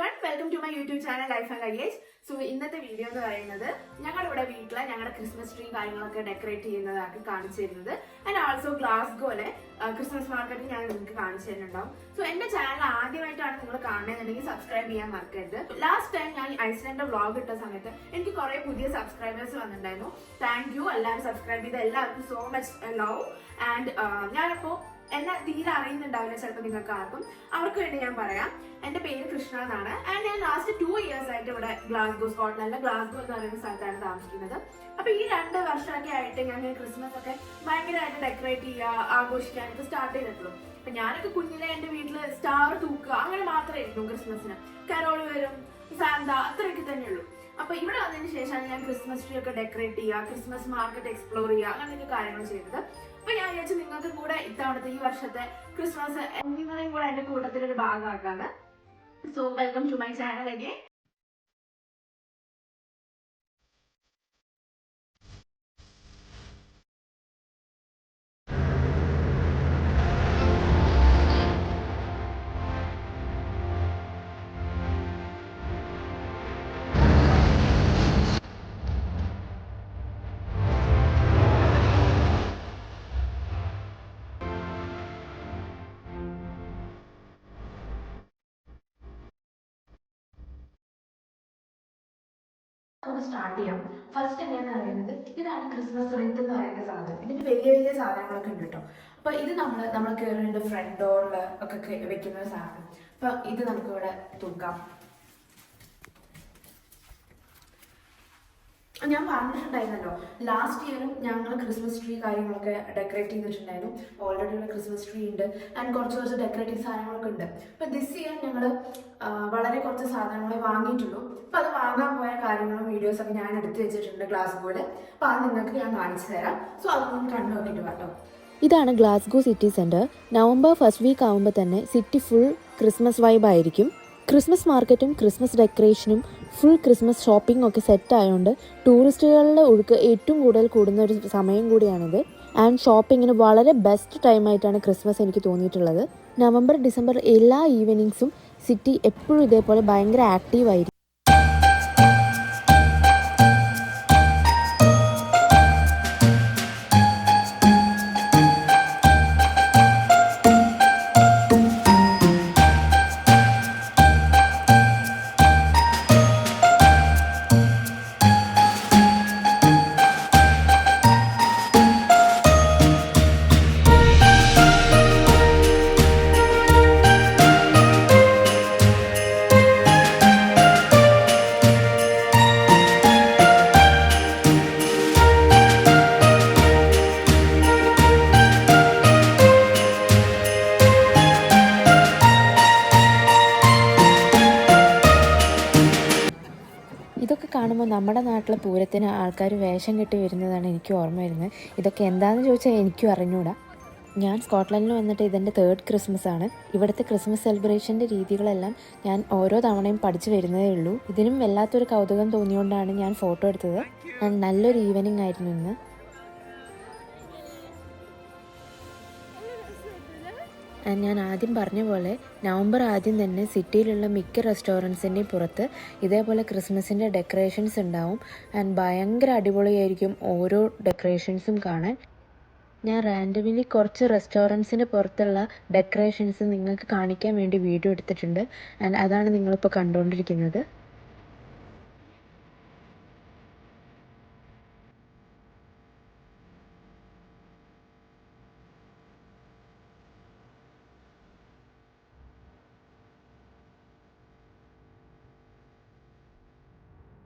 everyone, welcome to my YouTube channel Life and Luggage. So ഇന്നത്തെ video എന്ന് പറയുന്നത് ഞങ്ങളുടെ വീട്ടിൽ ഞങ്ങളുടെ ക്രിസ്മസ് ട്രീ കാര്യങ്ങളൊക്കെ ഡെക്കറേറ്റ് ചെയ്യുന്നതാണ് കാണിച്ചു തരുന്നത്. ആൻഡ് ആൾസോ ഗ്ലാസ്ഗോയിലെ ക്രിസ്മസ് മാർക്കറ്റ് ഞാൻ നിങ്ങൾക്ക് കാണിച്ചു തരുന്നുണ്ടാവും. സോ എന്റെ ചാനൽ ആദ്യമായിട്ടാണ് നിങ്ങൾ കാണുന്നതെന്നുണ്ടെങ്കിൽ സബ്സ്ക്രൈബ് ചെയ്യാൻ മറക്കരുത്. ലാസ്റ്റ് ടൈം ഞാൻ ഐസ്ലാൻഡ് വ്ളോഗ് ഇട്ട സമയത്ത് എനിക്ക് കുറെ പുതിയ സബ്സ്ക്രൈബേഴ്സ് വന്നിട്ടുണ്ടായിരുന്നു. താങ്ക് യു എല്ലാവരും സബ്സ്ക്രൈബ് ചെയ്ത എല്ലാവർക്കും സോ മച്ച് ലവ്. ആൻഡ് ഞാനിപ്പോൾ എന്നെ തീരെ അറിയുന്നുണ്ടാവില്ല ചിലപ്പോൾ നിങ്ങൾക്ക് ആർക്കും. അവർക്ക് വേണ്ടി ഞാൻ പറയാം, എന്റെ പേര് കൃഷ്ണ എന്നാണ്. ആൻഡ് ഞാൻ ലാസ്റ്റ് 2 years ആയിട്ട് ഇവിടെ ഗ്ലാസ്ഗോ, സ്കോട്ട്ലൻഡിലെ ഗ്ലാസ്ഗോ എന്ന് പറയുന്ന സ്ഥലത്താണ് താമസിക്കുന്നത്. അപ്പൊ ഈ 2 വർഷമൊക്കെ ആയിട്ട് ഞാൻ ക്രിസ്മസ് ഒക്കെ ഭയങ്കരമായിട്ട് ഡെക്കറേറ്റ് ചെയ്യുക, ആഘോഷിക്കാനൊക്കെ സ്റ്റാർട്ട് ചെയ്തിട്ടുള്ളൂ. അപ്പൊ ഞാനൊക്കെ കുഞ്ഞിലെ എന്റെ വീട്ടില് സ്റ്റാർ തൂക്കുക അങ്ങനെ മാത്രമായിരുന്നു ക്രിസ്മസിന്. കരോള് വരും, സാന്ത, അത്രയൊക്കെ തന്നെയുള്ളൂ. അപ്പൊ ഇവിടെ വന്നതിന് ശേഷമാണ് ഞാൻ ക്രിസ്മസ് ട്രീ ഒക്കെ ഡെക്കറേറ്റ് ചെയ്യുക, ക്രിസ്മസ് മാർക്കറ്റ് എക്സ്പ്ലോർ ചെയ്യുക, അങ്ങനെയൊക്കെ കാര്യങ്ങൾ ചെയ്തത്. അപ്പൊ ഞാൻ വിചാരിച്ചു നിങ്ങൾക്ക് കൂടെ ഇത്തവണത്തെ ഈ വർഷത്തെ ക്രിസ്മസ് നിങ്ങളെയും കൂടെ എന്റെ കൂട്ടത്തിലൊരു ഭാഗമാക്കാണ്. So welcome to my channel again. നമുക്ക് സ്റ്റാർട്ട് ചെയ്യാം. ഫസ്റ്റ് എങ്ങനെയാന്ന് പറയുന്നത്, ഇതാണ് ക്രിസ്മസ് റിത്ത് എന്ന് പറയുന്ന സാധനം. ഇതിന്റെ വലിയ വലിയ സാധനങ്ങളൊക്കെ ഉണ്ട് കേട്ടോ. അപ്പൊ ഇത് നമ്മൾ കയറേണ്ട ഫ്രണ്ട് ഡോറിൽ ഒക്കെ വെക്കുന്ന സാധനം. അപ്പൊ ഇത് നമുക്ക് ഇവിടെ തൂക്കാം. ഞാൻ പറഞ്ഞിട്ടുണ്ടായിരുന്നല്ലോ, ലാസ്റ്റ് ഇയറും ഞങ്ങൾ ക്രിസ്മസ് ട്രീ കാര്യങ്ങളൊക്കെ ഡെക്കറേറ്റ് ചെയ്തിട്ടുണ്ടായിരുന്നു. ഓൾറെഡി ഉള്ള ക്രിസ്മസ് ട്രീ ഉണ്ട് ആൻഡ് കുറച്ച് ഡെക്കറേറ്റീവ് സാധനങ്ങളൊക്കെ ഉണ്ട്. അപ്പൊ ദിസ് ഇയർ ഞങ്ങൾ വളരെ കുറച്ച് സാധനങ്ങളെ വാങ്ങിയിട്ടുള്ളൂ. അപ്പൊ അത് വാങ്ങാൻ പോയ കാര്യങ്ങളും വീഡിയോസൊക്കെ ഞാൻ എടുത്തു വെച്ചിട്ടുണ്ട് ഗ്ലാസ്ഗോയില്. അപ്പൊ അത് നിങ്ങൾക്ക് ഞാൻ കാണിച്ചു തരാം. സോ അതൊന്നും കണ്ടു നോക്കിയിട്ട് കേട്ടോ. ഇതാണ് Glasgow city centre. November first week ആകുമ്പോൾ തന്നെ സിറ്റി ഫുൾ ക്രിസ്മസ് വൈബ് ആയിരിക്കും. ക്രിസ്മസ് മാർക്കറ്റും ക്രിസ്മസ് ഡെക്കറേഷനും ഫുൾ ക്രിസ്മസ് ഷോപ്പിംഗ് ഒക്കെ സെറ്റ് ആയതുകൊണ്ട് ടൂറിസ്റ്റുകളുടെ ഒഴുക്ക് ഏറ്റവും കൂടുതൽ കൂടുന്ന ഒരു സമയം കൂടിയാണിത്. ആൻഡ് ഷോപ്പിങ്ങിന് വളരെ ബെസ്റ്റ് ടൈമായിട്ടാണ് ക്രിസ്മസ് എനിക്ക് തോന്നിയിട്ടുള്ളത്. നവംബർ ഡിസംബർ എല്ലാ ഈവനിങ്സും സിറ്റി എപ്പോഴും ഇതേപോലെ ഭയങ്കര ആക്റ്റീവായിരിക്കും. ഇതൊക്കെ കാണുമ്പോൾ നമ്മുടെ നാട്ടിലെ പൂരത്തിന് ആൾക്കാർ വേഷം കെട്ടി വരുന്നതാണ് എനിക്ക് ഓർമ്മ വരുന്നത്. ഇതൊക്കെ എന്താണെന്ന് ചോദിച്ചാൽ എനിക്കും അറിഞ്ഞൂടാ. ഞാൻ സ്കോട്ട്ലൻഡിൽ വന്നിട്ട് ഇതെൻ്റെ 3rd ക്രിസ്മസ് ആണ്. ഇവിടുത്തെ ക്രിസ്മസ് സെലിബ്രേഷൻ്റെ രീതികളെല്ലാം ഞാൻ ഓരോ തവണയും പഠിച്ചു വരുന്നതേ ഉള്ളൂ. ഇതിനും വല്ലാത്തൊരു കൗതുകം തോന്നിയുകൊണ്ടാണ് ഞാൻ ഫോട്ടോ എടുത്തത്. നല്ലൊരു ഈവനിങ് ആയിരുന്നു ഇന്ന്. ഞാൻ ആദ്യം പറഞ്ഞ പോലെ നവംബർ ആദ്യം തന്നെ സിറ്റിയിലുള്ള മിക്ക റെസ്റ്റോറൻറ്റ്സിൻ്റെയും പുറത്ത് ഇതേപോലെ ക്രിസ്മസിൻ്റെ ഡെക്കറേഷൻസ് ഉണ്ടാവും. ആൻഡ് ഭയങ്കര അടിപൊളിയായിരിക്കും ഓരോ ഡെക്കറേഷൻസും കാണാൻ. ഞാൻ റാൻഡമിലി കുറച്ച് റെസ്റ്റോറൻറ്റ്സിന് പുറത്തുള്ള ഡെക്കറേഷൻസ് നിങ്ങൾക്ക് കാണിക്കാൻ വേണ്ടി വീഡിയോ എടുത്തിട്ടുണ്ട്. ആൻഡ് അതാണ് നിങ്ങളിപ്പോൾ കണ്ടുകൊണ്ടിരിക്കുന്നത്.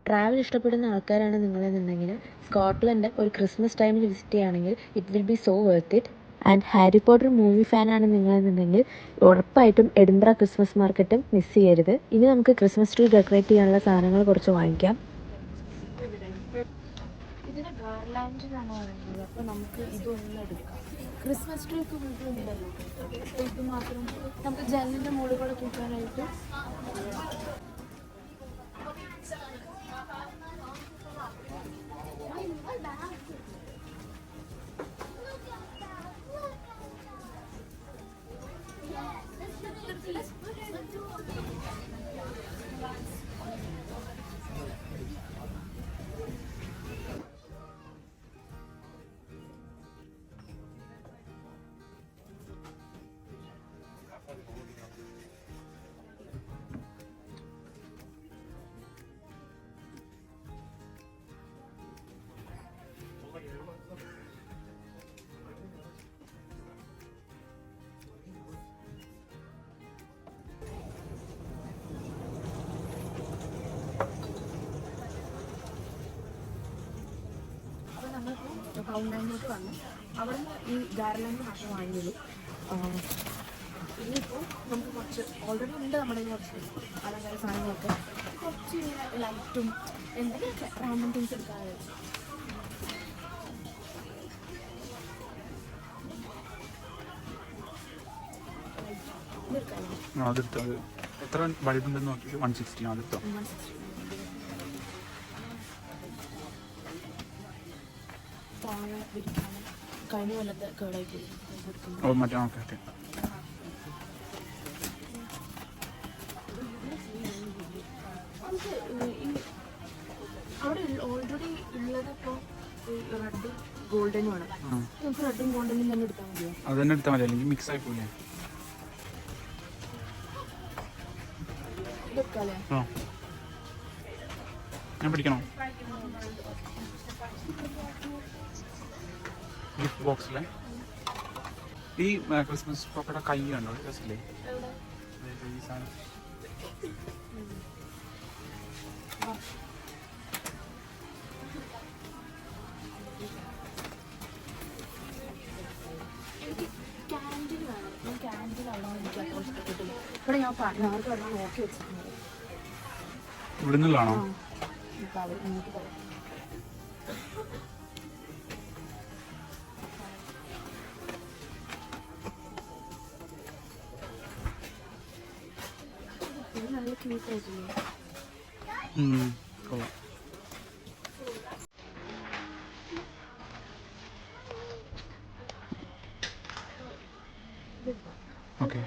ട്രാവൽ ഇഷ്ടപ്പെടുന്ന ആൾക്കാരാണ് നിങ്ങളെന്നുണ്ടെങ്കിൽ സ്കോട്ട്ലൻഡ് ഒരു ക്രിസ്മസ് ടൈമിൽ വിസിറ്റ് ചെയ്യുകയാണെങ്കിൽ it will be so worth it. And Harry Potter movie ഫാനാണ് നിങ്ങളെന്നുണ്ടെങ്കിൽ ഉറപ്പായിട്ടും എഡിൻബ്ര ക്രിസ്മസ് മാർക്കറ്റും മിസ് ചെയ്യരുത്. ഇനി നമുക്ക് ക്രിസ്മസ് ട്രീ ഡെക്കറേറ്റ് ചെയ്യാനുള്ള സാധനങ്ങൾ കുറച്ച് വാങ്ങിക്കാം. ഇതിന് ഗാർലാൻഡിനാണ് പറയുന്നത്. അപ്പൊ നമുക്ക് ഇതൊന്നും എടുക്കാം. ക്രിസ്മസ് ട്രീ ഒക്കെ വീട്ടിലുണ്ടല്ലോ, ഇത് മാത്രം നമുക്ക് ജനലിന്റെ മുകളിലൂടെ തൂക്കാനായിട്ട്. ഫൗണ്ടൈനിലോട്ട് വന്നു. അവിടുന്ന് ഈ ഗാർലൻഡ് മാത്രം വാങ്ങിയുള്ളൂ. ഇനിയിപ്പോൾ നമുക്ക് കുറച്ച് ഓൾറെഡി ഉണ്ട് നമ്മുടെ കുറച്ച് അലങ്കാര സാധനങ്ങളൊക്കെ, കുറച്ച് ഇങ്ങനെ ലൈറ്റും എന്തെങ്കിലുമൊക്കെ റാൻഡം തിങ്സ് എടുക്കാതെ. അതെടുത്തോ. അത് എത്ര ബൾബ് ഉണ്ടെന്ന് നോക്കിയിട്ട് 160 അതെടുത്തോ. കഴിഞ്ഞ കൊല്ലത്തെ കേടായിട്ട് ഓ മറ്റേ ഓക്കെ ഓക്കെ. അവിടെ ഓൾറെഡി ഉള്ളതിപ്പോൾ റെഡും ഗോൾഡനും ആണ്. നമുക്ക് റെഡും ഗോൾഡനും തന്നെ എടുത്താൽ മതിയോ? അത് തന്നെ എടുത്താൽ മതി, അല്ലെങ്കിൽ മിക്സ് ആയി പോലെ. ഇതെടുക്കാല്ലേ? ആ ഞാൻ പിടിക്കണോ? ഗിഫ്റ്റ് ബോക്സിലെ ഈ ക്രിസ്മസ് പപ്പയുടെ കൈ കണ്ടോ? രസമില്ലേ ഈ സാധനം? ക്യാൻഡിൽ വേണം. ഞാൻ ക്യാൻഡിൽ അവിടെ എനിക്ക് അത്ര ഇഷ്ടപ്പെട്ടില്ല. ഇവിടെ ഞാൻ പാർട്ട്ണർക്ക് അവിടെ നോക്കി വെച്ചിട്ടുണ്ട്. ഇവിടെ നിന്നുള്ളതാണോ? ഇങ്ങോട്ട് പോകാം. നല്ല ക്യൂട്ട് ആയിട്ടില്ലേ? കൊള്ളാം. ഓക്കെ.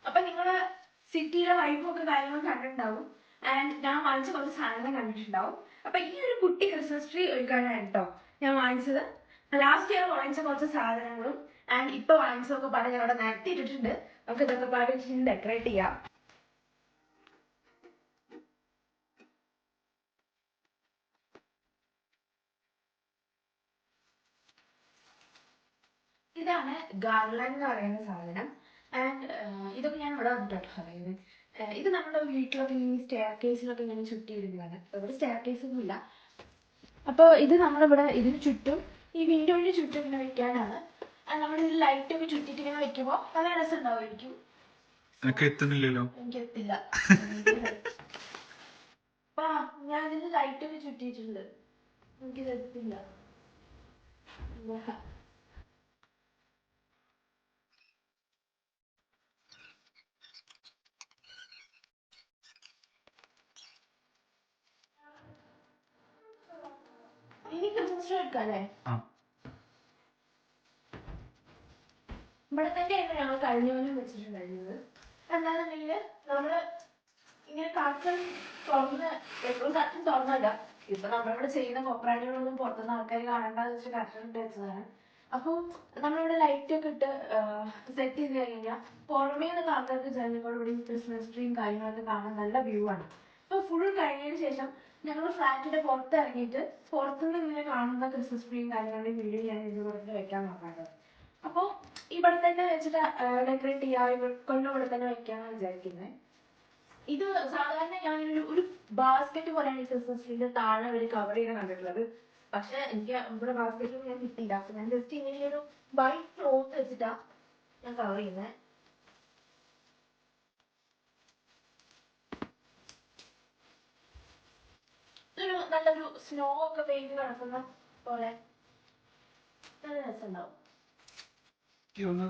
അപ്പൊ നിങ്ങള് സിറ്റിയുടെ വൈബൊക്കെ കാര്യങ്ങൾ കണ്ടിട്ടുണ്ടാവും. ആൻഡ് ഞാൻ വാങ്ങിച്ച കുറച്ച് സാധനങ്ങൾ കണ്ടിട്ടുണ്ടാവും. അപ്പൊ ഈ ഒരു കുട്ടി ക്രിസ്മസ് ട്രീ ഒരുക്കാനാണ് കേട്ടോ ഞാൻ വാങ്ങിച്ചത്. ലാസ്റ്റ് ഇയർ വാങ്ങിച്ച കുറച്ച് സാധനങ്ങളും ആൻഡ് ഇപ്പൊ വാങ്ങിച്ചതൊക്കെ പറഞ്ഞ് ഞാൻ അവിടെ നിരത്തിയിട്ടിട്ടുണ്ട്. നമുക്ക് ഇതൊക്കെ പറഞ്ഞ് ഡെക്കറേറ്റ് ചെയ്യാം. ഇതാണ് ഗാർലൻഡ് എന്ന് പറയുന്ന സാധനം. ആൻഡ് ഇതൊക്കെ ഞാൻ ഇവിടെ വന്നിട്ടോ പറയുന്നത്. ഇത് നമ്മുടെ വീട്ടിലൊക്കെ ഈ സ്റ്റെയർ കേസിലൊക്കെ ഇങ്ങനെ ചുറ്റിയിടുന്നതാണ്. ഇവിടെ സ്റ്റെയർ കേസ് ഒന്നും ഇല്ല. അപ്പോൾ ഇത് നമ്മളിവിടെ ഇതിന് ചുറ്റും ഈ വിൻഡോയുടെ ചുറ്റും ഇങ്ങനെ വെക്കാനാണ്. നമ്മൾ ഇതിൽ ലൈറ്റ് ഒക്കെ ചുറ്റിട്ട് ഇങ്ങനെ വെക്കുമ്പോൾ നല്ല രസം ഉണ്ടാവുമായിരിക്കും. എത്തുന്നില്ലല്ലോ. എനിക്കെത്തില്ല. ആ ഞാൻ ഇതിൽ ലൈറ്റ് ഒക്കെ ചുറ്റിയിട്ടുണ്ട്. എനിക്കിത് എത്തില്ല. ഇനി ക്രിസ്മസ് ട്രീ എടുക്കാല്ലേ? ഇവിടെ തന്നെയാണ് ഞങ്ങൾ കഴിഞ്ഞ പോലും വെച്ചിട്ടുണ്ടായിരുന്നത്. എന്താണെന്നുണ്ടെങ്കിൽ നമ്മള് ഇങ്ങനെ കാർട്ടൺ തുറന്ന് എപ്പോഴും കാർട്ടൺ തുറന്നല്ല. ഇപ്പൊ നമ്മളിവിടെ ചെയ്യുന്ന കോപ്പറാറ്റുകളൊന്നും പുറത്തുനിന്ന് ആൾക്കാർ കാണണ്ടെന്ന് വെച്ച് കാർട്ടൺ ഇട്ട് വെച്ചതാണ്. അപ്പോൾ നമ്മളിവിടെ ലൈറ്റ് ഒക്കെ ഇട്ട് സെറ്റ് ചെയ്ത് കഴിഞ്ഞാൽ പുറമേ നിന്ന് ആൾക്കാർക്ക് ജനങ്ങളോട് ഇവിടെ ക്രിസ്മസ് ട്രീയും കാര്യങ്ങളൊക്കെ കാണാൻ നല്ല വ്യൂ ആണ്. അപ്പോൾ ഫുൾ കഴിഞ്ഞതിന് ശേഷം ഞങ്ങൾ ഫ്ലാറ്റിന്റെ പുറത്ത് ഇറങ്ങിയിട്ട് പുറത്തുനിന്ന് ഇങ്ങനെ കാണുന്ന ക്രിസ്മസ് ട്രീയും കാര്യങ്ങളുടെയും വീഡിയോ ഞാൻ ഇതിന് പുറത്ത് വെക്കാൻ നോക്കാറുണ്ട്. അപ്പോൾ ഇവിടെ തന്നെ വെച്ചിട്ട് ഡെക്കറേറ്റ് ചെയ്യാം, ഇവർക്കൊന്നും ഇവിടെ തന്നെ വെക്കാന്നാണ് വിചാരിക്കുന്നത്. ഇത് സാധാരണ ഞാനൊരു ഒരു ബാസ്ക്കറ്റ് പോലെയാണ് ഈ ക്രിസ്മസ് ട്രീന്റെ താഴെ ഒരു കവർ ചെയ്ത് കണ്ടിട്ടുള്ളത്. പക്ഷെ എനിക്ക് ഇവിടെ ബാസ്ക്കറ്റൊന്നും ഞാൻ കിട്ടിയില്ല. അപ്പൊ ഞാൻ ജസ്റ്റ് ഇങ്ങനെ ഒരു വൈറ്റ് ക്ലോത്ത് വെച്ചിട്ടാ ഞാൻ കവർ ചെയ്യുന്നത്. ഇതൊരു നല്ലൊരു സ്നോ ഒക്കെ പെയ്ത് കിടക്കുന്ന പോലെ നല്ല രസമുണ്ടാവും.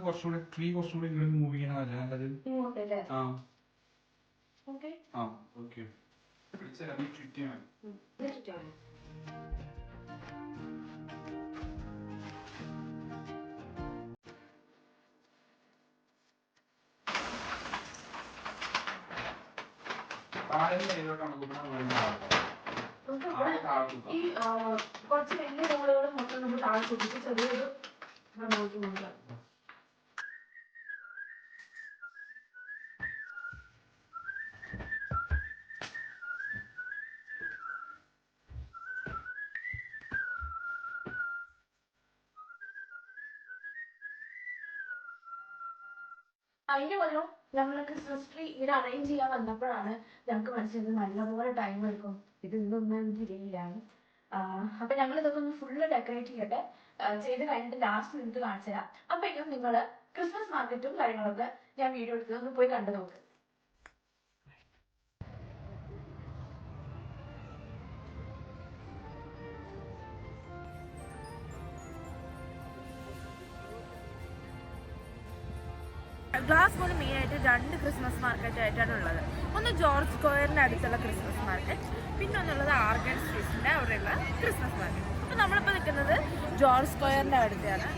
കുറച്ചുകൂടെ ട്രീ കുറച്ചുകൂടെ മൂവ് ചെയ്യണമല്ലേ നല്ലത്? ഇങ്ങോട്ടല്ലേ? ആ ഓക്കെ. ആ ഓക്കെ. ചുറ്റിയാണ്. ഈ കുറച്ച് വലിയ റോളുകൾ മൊത്തം നമ്മൾ താഴെ കുട്ടിച്ച് ചെറിയൊരു നോക്കി നോക്കാം. അതിന്റെ കൊല്ലം ഞങ്ങൾ ക്രിസ്മസ് ട്രീ ഇങ്ങനെ അറേഞ്ച് ചെയ്യാൻ വന്നപ്പോഴാണ് ഞങ്ങൾക്ക് മനസ്സിലായത് നല്ലപോലെ ടൈം എടുക്കും, ഇത് ഇന്നൊന്നും തിരിയില്ലാണ്. അപ്പൊ ഞങ്ങൾ ഇതൊക്കെ ഒന്ന് ഫുള്ള് ഡെക്കറേറ്റ് ചെയ്യട്ടെ, ചെയ്ത് കഴിഞ്ഞിട്ട് ലാസ്റ്റ് നിങ്ങൾക്ക് കാണിച്ചു തരാം. അപ്പോഴേക്കും നിങ്ങൾ ക്രിസ്മസ് മാർക്കറ്റും കാര്യങ്ങളൊക്കെ ഞാൻ വീഡിയോ എടുത്ത് ഒന്ന് പോയി കണ്ടു നോക്ക്. ഗ്ലാസ്ഗോയിൽ മെയിനായിട്ട് 2 ക്രിസ്മസ് മാർക്കറ്റ് ആയിട്ടാണ് ഉള്ളത്. ഒന്ന് ജോർജ് സ്ക്വയറിൻ്റെ അടുത്തുള്ള ക്രിസ്മസ് മാർക്കറ്റ്, പിന്നെ ഒന്നുള്ളത് ആർഗൻ സ്ട്രീറ്റിൻ്റെ അവിടെയുള്ള ക്രിസ്മസ് മാർക്കറ്റ്. അപ്പോൾ നമ്മളിപ്പോൾ നിൽക്കുന്നത് ജോർജ് സ്ക്വയറിൻ്റെ അടുത്താണ്.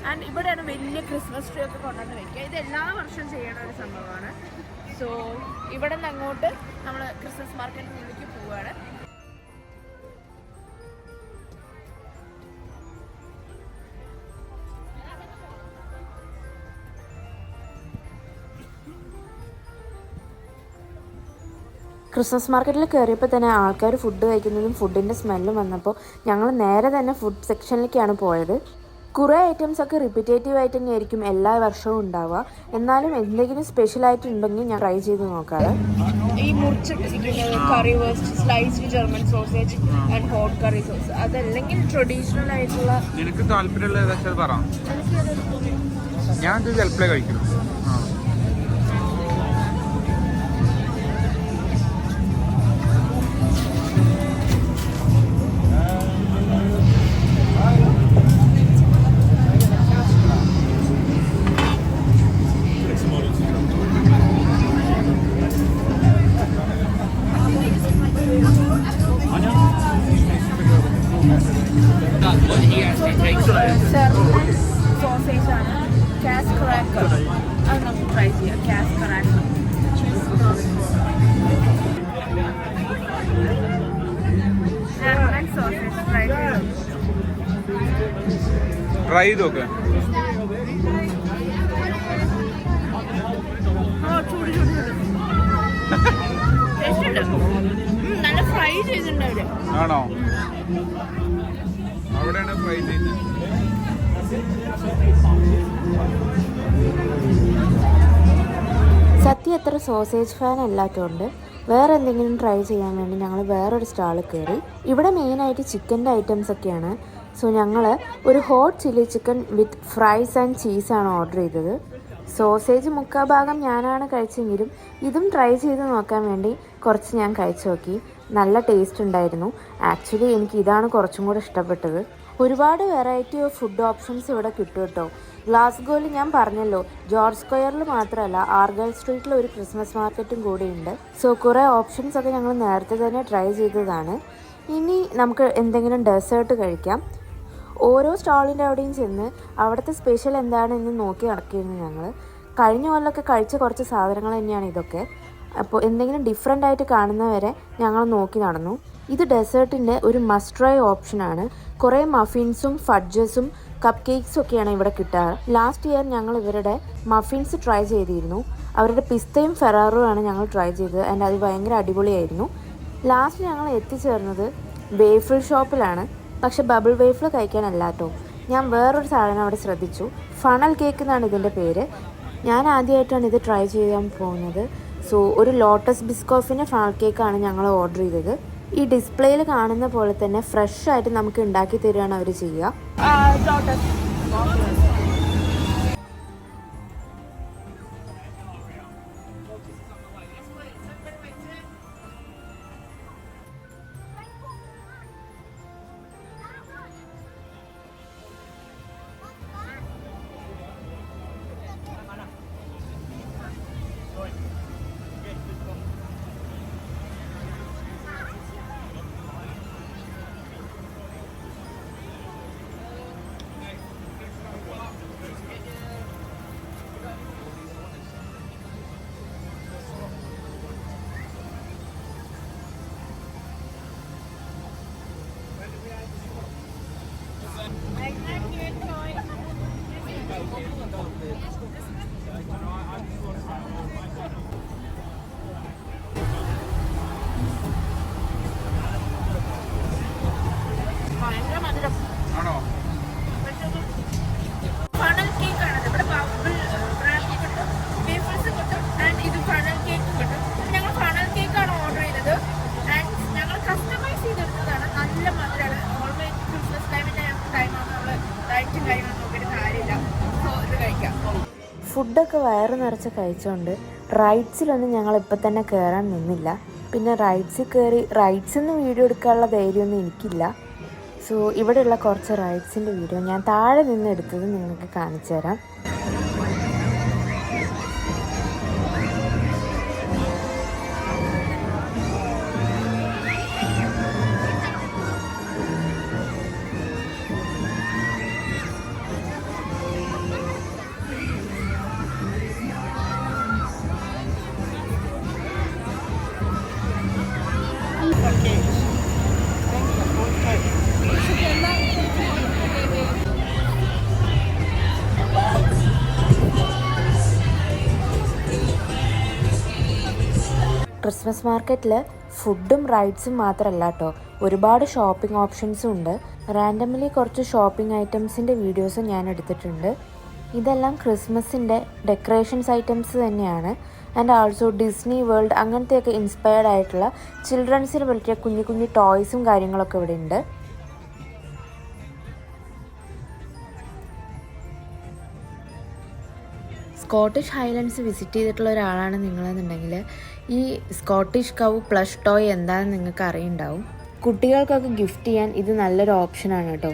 ആൻഡ് ഇവിടെയാണ് വലിയ ക്രിസ്മസ് ട്രീ ഒക്കെ കൊണ്ടുവന്ന് വെക്കുക. ഇത് എല്ലാ വർഷവും ചെയ്യണ ഒരു സംഭവമാണ്. സോ ഇവിടെ നിന്ന് അങ്ങോട്ട് നമ്മൾ ക്രിസ്മസ് മാർക്കറ്റിനുള്ളിലേക്ക് പോവുകയാണ്. ക്രിസ്മസ് മാർക്കറ്റിൽ കയറിയപ്പോൾ തന്നെ ആൾക്കാർ ഫുഡ് കഴിക്കുന്നതും ഫുഡിൻ്റെ സ്മെല്ലും വന്നപ്പോൾ ഞങ്ങൾ നേരെ തന്നെ ഫുഡ് സെക്ഷനിലേക്കാണ് പോയത്. കുറേ ഐറ്റംസ് ഒക്കെ റിപ്പീറ്റേറ്റീവ് ആയിട്ട് തന്നെയായിരിക്കും എല്ലാ വർഷവും ഉണ്ടാവുക. എന്നാലും എന്തെങ്കിലും സ്പെഷ്യലായിട്ടുണ്ടെങ്കിൽ ഞാൻ ട്രൈ ചെയ്ത് നോക്കാറ്. ഈ മുറിച്ചിട്ടിരിക്കുന്നത് currywurst, sliced German sausage and hot curry sauce, അതല്ലെങ്കിൽ ട്രഡീഷണൽ ആയിട്ടുള്ള. നിനക്ക് താല്പര്യമുള്ള ഏതാ പറ, ഞാൻ ചിലപ്പോഴേ കഴിക്കുന്നു. സോസേജ് ആണ്, കാസ് ക്രാക്കർ, അത് നമുക്ക് ട്രൈ ചെയ്യാം. കാസ് ക്രാക്കർ ജർമ്മൻ സോസേജ് ട്രൈ ചെയ്ത് നോക്ക്. ചൂട് ചൂട് ചൂട് ടേസ്റ്റ് ഉണ്ട്. നല്ല ഫ്രൈ ചെയ്തിട്ടുണ്ട് അവര്. ആണോ? അവിടെയാണ് ഫ്രൈ ചെയ്യുന്നത്. സത്യം അത്ര സോസേജ് ഫാൻ അല്ലാത്തതുകൊണ്ട് വേറെ എന്തെങ്കിലും ട്രൈ ചെയ്യാൻ വേണ്ടി ഞങ്ങൾ വേറൊരു സ്റ്റാളിൽ കയറി. ഇവിടെ മെയിനായിട്ട് ചിക്കൻ്റെ ഐറ്റംസ് ഒക്കെയാണ്. സോ ഞങ്ങൾ ഒരു hot chilli chicken with fries and ചീസാണ് ഓർഡർ ചെയ്തത്. സോസേജ് മുക്കാഭാഗം ഞാനാണ് കഴിച്ചെങ്കിലും ഇതും ട്രൈ ചെയ്ത് നോക്കാൻ വേണ്ടി കുറച്ച് ഞാൻ കഴിച്ചു നോക്കി. നല്ല ടേസ്റ്റ് ഉണ്ടായിരുന്നു. ആക്ച്വലി എനിക്ക് ഇതാണ് കുറച്ചും കൂടെ ഇഷ്ടപ്പെട്ടത്. ഒരുപാട് വെറൈറ്റി ഓഫ് ഫുഡ് ഓപ്ഷൻസ് ഇവിടെ കിട്ടും കേട്ടോ. ഗ്ലാസ്ഗോയിൽ ഞാൻ പറഞ്ഞല്ലോ, ജോർജ് സ്ക്വയറിൽ മാത്രമല്ല ആർഗൽ സ്ട്രീറ്റിൽ ഒരു ക്രിസ്മസ് മാർക്കറ്റും കൂടിയുണ്ട്. സോ കുറേ ഓപ്ഷൻസ് ഒക്കെ ഞങ്ങൾ നേരത്തെ തന്നെ ട്രൈ ചെയ്തതാണ്. ഇനി നമുക്ക് എന്തെങ്കിലും ഡെസേർട്ട് കഴിക്കാം. ഓരോ സ്റ്റാളിൻ്റെ അവിടെയും ചെന്ന് അവിടുത്തെ സ്പെഷ്യൽ എന്താണെന്ന് നോക്കി നടക്കിയിരുന്നു ഞങ്ങൾ. കഴിഞ്ഞ കൊല്ലമൊക്കെ കഴിച്ച കുറച്ച് സാധനങ്ങൾ തന്നെയാണ് ഇതൊക്കെ. അപ്പോൾ എന്തെങ്കിലും ഡിഫറെൻ്റ് ആയിട്ട് കാണുന്നവരെ ഞങ്ങൾ നോക്കി നടന്നു. ഇത് ഡെസേർട്ടിൻ്റെ ഒരു മസ്റ്റ് ട്രൈ ഓപ്ഷനാണ്. കുറേ മഫിൻസും ഫഡ്ജസും കപ്പ് കേക്ക്സും ഒക്കെയാണ് ഇവിടെ കിട്ടാറ്. ലാസ്റ്റ് ഇയർ ഞങ്ങൾ ഇവരുടെ മഫിൻസ് ട്രൈ ചെയ്തിരുന്നു. അവരുടെ പിസ്തയും ഫെറാറുമാണ് ഞങ്ങൾ ട്രൈ ചെയ്തത്. ആൻഡ് അത് ഭയങ്കര അടിപൊളിയായിരുന്നു. ലാസ്റ്റ് ഞങ്ങൾ എത്തിച്ചേർന്നത് വേഫിൾ ഷോപ്പിലാണ്. പക്ഷെ ബബിൾ വേഫിൾ കഴിക്കാനല്ല കേട്ടോ. ഞാൻ വേറൊരു സാധനം അവിടെ ശ്രദ്ധിച്ചു. ഫണൽ കേക്ക് എന്നാണ് ഇതിൻ്റെ പേര്. ഞാൻ ആദ്യമായിട്ടാണ് ഇത് ട്രൈ ചെയ്യാൻ പോകുന്നത്. സോ ഒരു ലോട്ടസ് ബിസ്കോഫിൻ്റെ ഫണൽ കേക്കാണ് ഞങ്ങൾ ഓർഡർ ചെയ്തത്. ഈ ഡിസ്പ്ലേയിൽ കാണുന്ന പോലെ തന്നെ ഫ്രഷ് ആയിട്ട് നമുക്ക് ഉണ്ടാക്കി തരികയാണ് അവർ ചെയ്യുക. ഫുഡൊക്കെ വയറ് നിറച്ച് കഴിച്ചുകൊണ്ട് റൈഡ്സിലൊന്നും ഞങ്ങൾ ഇപ്പം തന്നെ കയറാൻ നിന്നില്ല. പിന്നെ റൈഡ്സിൽ കയറി റൈഡ്സൊന്നും വീഡിയോ എടുക്കാനുള്ള ധൈര്യമൊന്നും എനിക്കില്ല. സോ ഇവിടെയുള്ള കുറച്ച് റൈഡ്സിൻ്റെ വീഡിയോ ഞാൻ താഴെ നിന്ന് എടുത്തത് നിങ്ങൾക്ക് കാണിച്ചു തരാം. ക്രിസ്മസ് മാർക്കറ്റിൽ ഫുഡും റൈഡ്സും മാത്രമല്ല കേട്ടോ, ഒരുപാട് ഷോപ്പിംഗ് ഓപ്ഷൻസും ഉണ്ട്. റാൻഡംലി കുറച്ച് ഷോപ്പിംഗ് ഐറ്റംസിൻ്റെ വീഡിയോസും ഞാൻ എടുത്തിട്ടുണ്ട്. ഇതെല്ലാം ക്രിസ്മസിൻ്റെ ഡെക്കറേഷൻസ് ഐറ്റംസ് തന്നെയാണ്. ആൻഡ് ആൾസോ ഡിസ്നി വേൾഡ് അങ്ങനത്തെയൊക്കെ ഇൻസ്പയർഡ് ആയിട്ടുള്ള ചിൽഡ്രൻസിന് പറ്റിയ കുഞ്ഞു കുഞ്ഞു ടോയ്സും കാര്യങ്ങളൊക്കെ ഇവിടെ ഉണ്ട്. സ്കോട്ടിഷ് ഹൈലൻഡ്സ് വിസിറ്റ് ചെയ്തിട്ടുള്ള ഒരാളാണ് നിങ്ങളെന്നുണ്ടെങ്കിൽ ഈ സ്കോട്ടിഷ് കൗ പ്ലഷ് ടോയ് എന്താണെന്ന് നിങ്ങൾക്ക് അറിയുണ്ടാവും. കുട്ടികൾക്കൊക്കെ ഗിഫ്റ്റ് ചെയ്യാൻ ഇത് നല്ലൊരു ഓപ്ഷനാണ് കേട്ടോ.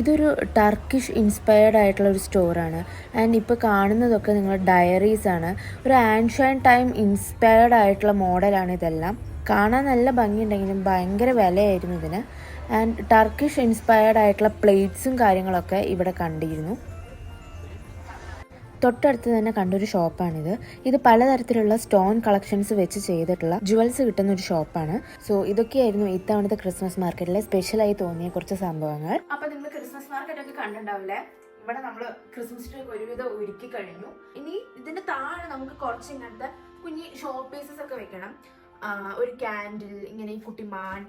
ഇതൊരു ടർക്കിഷ് ഇൻസ്പയർഡ് ആയിട്ടുള്ള ഒരു സ്റ്റോറാണ്. ആൻഡ് ഇപ്പോൾ കാണുന്നതൊക്കെ നിങ്ങൾ ഡയറീസാണ്. ഒരു ആൻഷ്യൻ ടൈം ഇൻസ്പയർഡ് ആയിട്ടുള്ള മോഡലാണ് ഇതെല്ലാം. കാണാൻ നല്ല ഭംഗിയുണ്ടെങ്കിലും ഭയങ്കര വിലയായിരുന്നു ഇതിന്. ആൻഡ് ടർക്കിഷ് ഇൻസ്പയർഡ് ആയിട്ടുള്ള പ്ലേറ്റ്സും കാര്യങ്ങളൊക്കെ ഇവിടെ കണ്ടിരുന്നു. തൊട്ടടുത്ത് തന്നെ കണ്ടൊരു ഷോപ്പാണിത്. ഇത് പലതരത്തിലുള്ള സ്റ്റോൺ കളക്ഷൻസ് വെച്ച് ചെയ്തിട്ടുള്ള ജുവൽസ് കിട്ടുന്ന ഒരു ഷോപ്പാണ്. സോ ഇതൊക്കെയായിരുന്നു ഇത്തവണത്തെ ക്രിസ്മസ് മാർക്കറ്റിലെ സ്പെഷ്യലായി തോന്നിയ കുറച്ച് സംഭവങ്ങൾ. അപ്പൊ നിങ്ങൾ ക്രിസ്മസ് മാർക്കറ്റ് ഒക്കെ കണ്ടിട്ടുണ്ടാവില്ലേ? ഇവിടെ നമ്മള് ക്രിസ്മസ് ട്രീ ഒരുവിധം ഒരുക്കി കഴിഞ്ഞു. ഇനി ഇതിന്റെ താഴെ നമുക്ക് കുറച്ച് ഇങ്ങനത്തെ കുഞ്ഞി ഷോ പീസസ് ഒക്കെ വെക്കണം. ഒരു കാൻഡിൽ, ഇങ്ങനെ ഈ കുട്ടിമാൻ.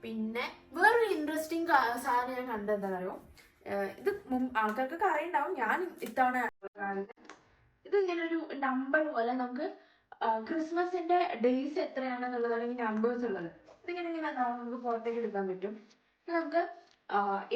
പിന്നെ വേറൊരു ഇൻട്രസ്റ്റിംഗ് സാധനം ഞാൻ കണ്ടത് എന്താണെന്നറിയോ? ഇത് ആൾക്കാർക്കൊക്കെ അറിയുണ്ടാവും. ഞാൻ ഇത്തവണ ഇത് ഇങ്ങനെ ഒരു നമ്പർ പോലെ നമുക്ക് ക്രിസ്മസിന്റെ ഡേയ്സ് എത്രയാണെന്നുള്ളത്, അല്ലെങ്കിൽ നമ്പേഴ്സ് ഉള്ളത് ഇതിങ്ങനെ ഇങ്ങനെ നമുക്ക് പുറത്തേക്ക് എടുക്കാൻ പറ്റും. നമുക്ക്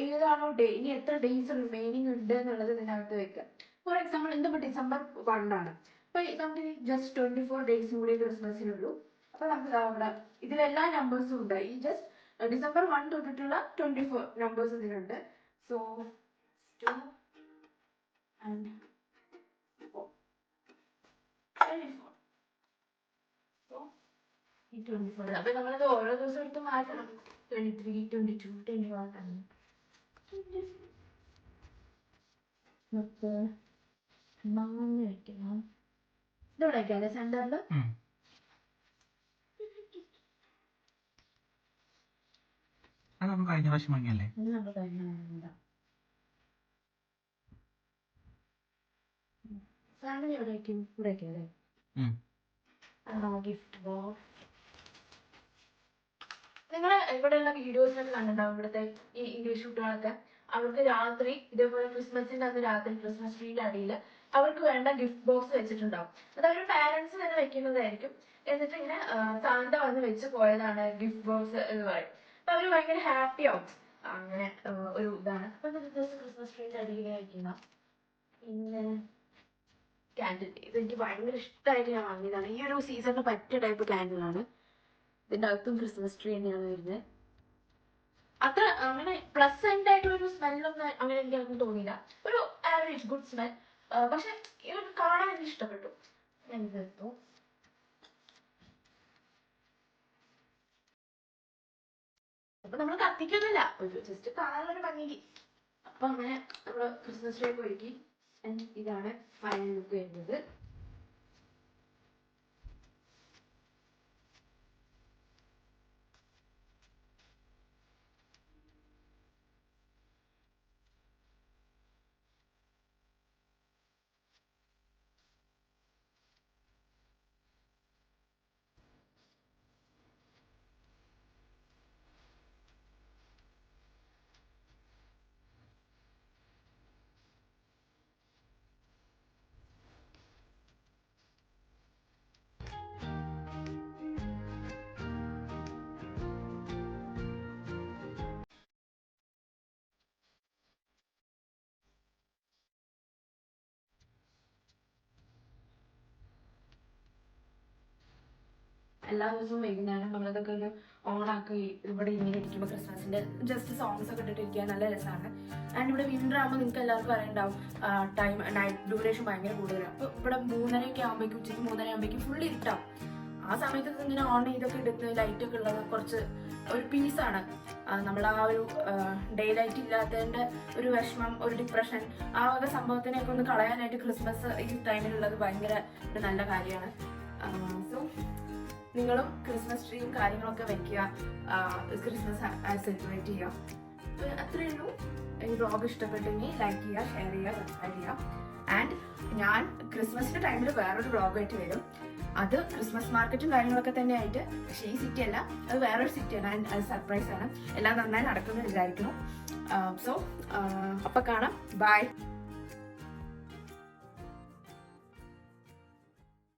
ഏതാണോ ഡേ, ഇനി എത്ര ഡേയ്സ് റിമൈനിങ് ഉണ്ട് എന്നുള്ളത് ഇതിനകത്ത് വെക്കാം. ഫോർ എക്സാമ്പിൾ ഇന്നിപ്പോൾ December 1 ആണ്. അപ്പൊ നമുക്ക് ജസ്റ്റ് 24 ഡേയ്സും കൂടി ക്രിസ്മസിനുള്ളൂ. അപ്പൊ നമുക്ക് അവിടെ ഇതിലെല്ലാ നമ്പേഴ്സും ഉണ്ട്. ഈ ജസ്റ്റ് December 1 തൊട്ടിട്ടുള്ള 24 നമ്പേഴ്സ് ഇതിലുണ്ട്. So 2 and 4 24. So ഈ 24 അപ്പൊ നമ്മളത് ഓരോ ദിവസം എടുത്ത് മാറ്റണം. 23 22 21 അങ്ങനെ. നമുക്ക് മാങ്ങ വെക്കണം. ഇതോടെ വെക്കാല്ലേ സെന്ററില്? കഴിഞ്ഞ പ്രാവശ്യം വാങ്ങിയല്ലേ? ഫാമിലി എവിടെ വയ്ക്കും? ഇവിടെ വയ്ക്കല്ലേ? Gift box. നിങ്ങള് ഇവിടെയുള്ള വീഡിയോസിലൊക്കെ കണ്ടിട്ടുണ്ടാവും. ഇവിടുത്തെ ഈ ഇംഗ്ലീഷ് കുട്ടികളൊക്കെ അവർക്ക് രാത്രി ഇതേപോലെ ക്രിസ്മസിന്റെ അന്ന് രാത്രി ക്രിസ്മസ് ട്രീയുടെ അടിയിൽ അവർക്ക് വേണ്ട ഗിഫ്റ്റ് ബോക്സ് വെച്ചിട്ടുണ്ടാവും. അത് അവരുടെ പാരന്റ്സ് തന്നെ വെക്കുന്നതായിരിക്കും. എന്നിട്ട് ഇങ്ങനെ സാന്റ വന്ന് വെച്ച് പോയതാണ് ഗിഫ്റ്റ് ബോക്സ് എന്ന് പറയും. അപ്പൊ അവര് ഭയങ്കര ഹാപ്പി ആവും. അങ്ങനെ ഒരു ഇതാണ്. അപ്പൊ ക്രിസ്മസ് ട്രീയുടെ അടിയിൽ വയ്ക്കുന്ന പിന്നെ കാൻഡിൽ. ഇതെനിക്ക് ഭയങ്കര ഇഷ്ടമായിട്ട് ഞാൻ വാങ്ങിയതാണ്. ഈ ഒരു സീസണിന് പറ്റിയ ടൈപ്പ് കാൻഡിലാണ്. ഇതിന്റെ അകത്തും ക്രിസ്മസ് ട്രീ തന്നെയാണ് വരുന്നത്. അത്ര അങ്ങനെ പ്ലസന്റ് ആയിട്ടുള്ള ഒരു സ്മെല്ലൊന്നും അങ്ങനെ എനിക്കൊന്നും തോന്നിയില്ല. ഒരു ആവറേജ് ഗുഡ് സ്മെൽ. പക്ഷെ ഇതൊക്കെ കാണാൻ എനിക്ക് ഇഷ്ടപ്പെട്ടു. ഞാൻ ഇതെടുത്തു. അപ്പൊ നമ്മൾ കത്തിക്കൊന്നുമില്ല, ഒരു ജസ്റ്റ് കാണാനൊരു ഭംഗിക്ക്. അപ്പൊ അങ്ങനെ നമ്മള് ക്രിസ്മസ് ട്രീ ഒക്കെ ഒരുക്കി. ഇതാണ് ഫൈനൽ ലുക്ക് വരുന്നത്. എല്ലാ ദിവസവും വൈകുന്നേരം നമ്മളിതൊക്കെ ഒന്ന് ഓണാക്കി ഇവിടെ ഇങ്ങനെ ഇരിക്കുമ്പോൾ ക്രിസ്മസിന്റെ ജസ്റ്റ് സോങ്സ് ഒക്കെ ഇട്ടിട്ടിരിക്കാൻ നല്ല രസമാണ്. ആൻഡ് ഇവിടെ വിന്റർ ആകുമ്പോൾ നിങ്ങൾക്ക് എല്ലാവർക്കും അറിയണ്ടാവും ടൈം നൈറ്റ് ഡ്യൂറേഷൻ ഭയങ്കര കൂടുതലാണ്. അപ്പോൾ ഇവിടെ 3:30 ആകുമ്പോഴേക്കും ഉച്ചയ്ക്ക് 3:30 ആകുമ്പോഴേക്കും ഫുൾ ഇരുട്ടാവും. ആ സമയത്ത് ഇങ്ങനെ ഓൺ ചെയ്തൊക്കെ എടുത്ത് ലൈറ്റൊക്കെ ഉള്ളത് കുറച്ച് ഒരു പീസാണ്. നമ്മൾ ആ ഒരു ഡേ ലൈറ്റ് ഇല്ലാത്തതിൻ്റെ ഒരു വിഷമം, ഒരു ഡിപ്രഷൻ, ആ വക സംഭവത്തിനെയൊക്കെ ഒന്ന് കളയാനായിട്ട് ക്രിസ്മസ് ഈ ടൈമിലുള്ളത് ഭയങ്കര ഒരു നല്ല കാര്യമാണ്. സോ നിങ്ങളും ക്രിസ്മസ് ട്രീയും കാര്യങ്ങളൊക്കെ വെക്കുക, ക്രിസ്മസ് സെലിബ്രേറ്റ് ചെയ്യുക. അപ്പോൾ അത്രയേ ഉള്ളൂ. ഈ വ്ളോഗ് ഇഷ്ടപ്പെട്ടെങ്കിൽ ലൈക്ക് ചെയ്യുക, ഷെയർ ചെയ്യുക, സബ്സ്ക്രൈബ് ചെയ്യുക. ആൻഡ് ഞാൻ ക്രിസ്മസിന്റെ ടൈമിൽ വേറൊരു വ്ളോഗായിട്ട് വരും. അത് ക്രിസ്മസ് മാർക്കറ്റും കാര്യങ്ങളൊക്കെ തന്നെ ആയിട്ട്. പക്ഷേ ഈ സിറ്റി അല്ല, അത് വേറൊരു സിറ്റിയാണ്. ആൻഡ് അത് സർപ്രൈസ് ആണ്. എല്ലാം നന്നായി നടക്കുമെന്ന് വിചാരിക്കുന്നു. സോ അപ്പൊ കാണാം. ബൈ.